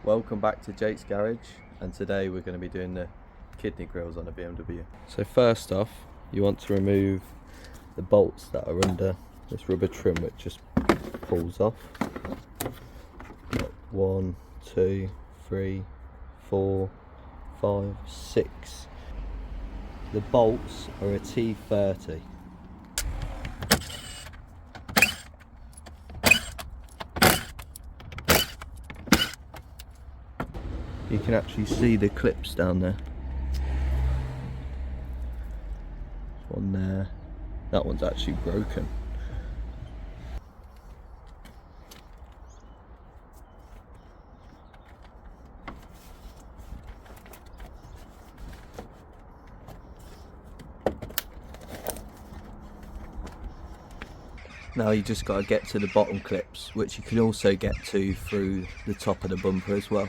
Welcome back to Jake's Garage, and today we're going to be doing the kidney grills on a BMW. So first off, you want to remove the bolts that are under this rubber trim, which just pulls off. 1, 2, 3, 4, 5, 6. The bolts are a T30. You can actually see the clips down there. One there. That one's actually broken. Now you just got to get to the bottom clips, which you can also get to through the top of the bumper as well.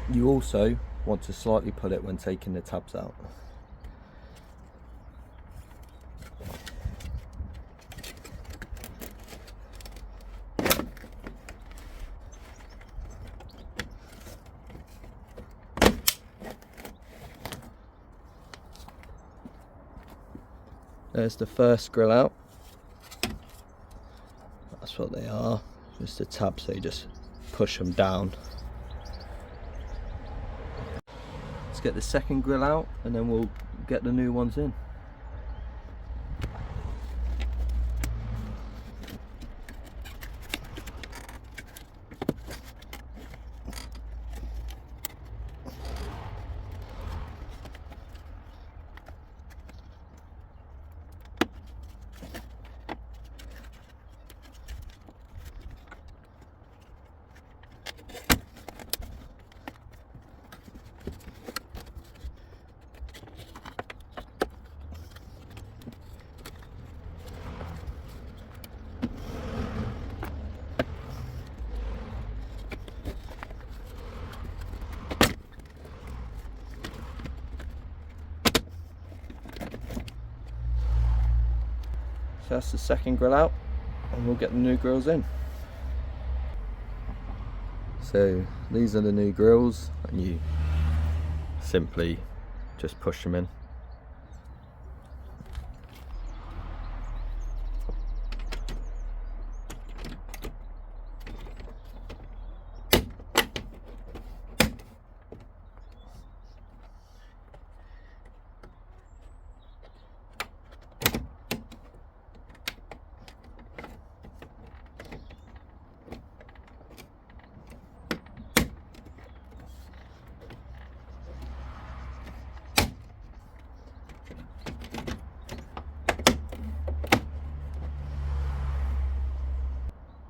You also want to slightly pull it when taking the tabs out. There's the first grill out. That's what they are, just the tabs, so you just push them down. Let's get the second grill out and then we'll get the new ones in. So that's the second grill out, and we'll get the new grills in. So these are the new grills, and you simply just push them in.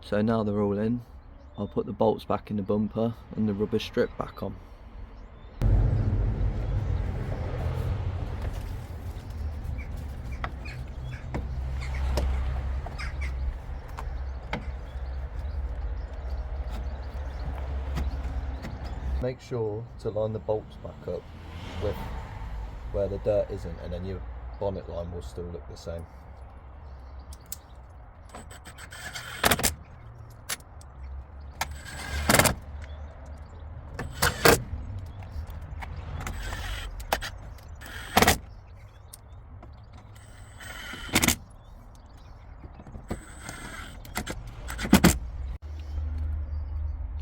So now they're all in, I'll put the bolts back in the bumper and the rubber strip back on. Make sure to line the bolts back up with where the dirt isn't, and then your bonnet line will still look the same.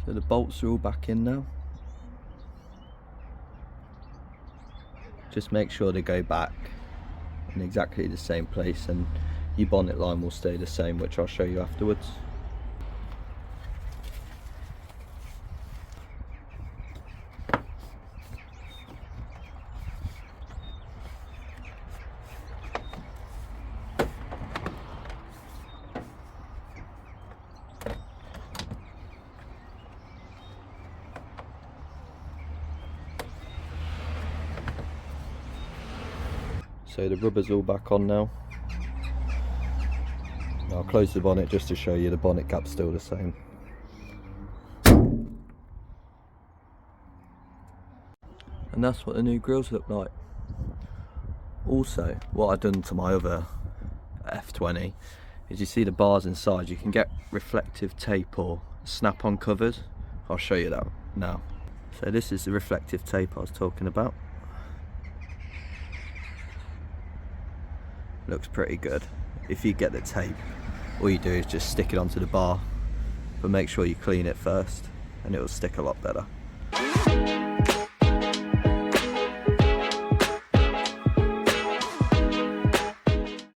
So the bolts are all back in now. Just make sure they go back in exactly the same place, and your bonnet line will stay the same, which I'll show you afterwards. So the rubber's all back on now. I'll close the bonnet just to show you the bonnet cap's still the same. And that's what the new grills look like. Also, what I've done to my other F20 is, you see the bars inside, you can get reflective tape or snap-on covers. I'll show you that now. So this is the reflective tape I was talking about. Looks pretty good. If you get the tape, all you do is just stick it onto the bar, but make sure you clean it first and it will stick a lot better.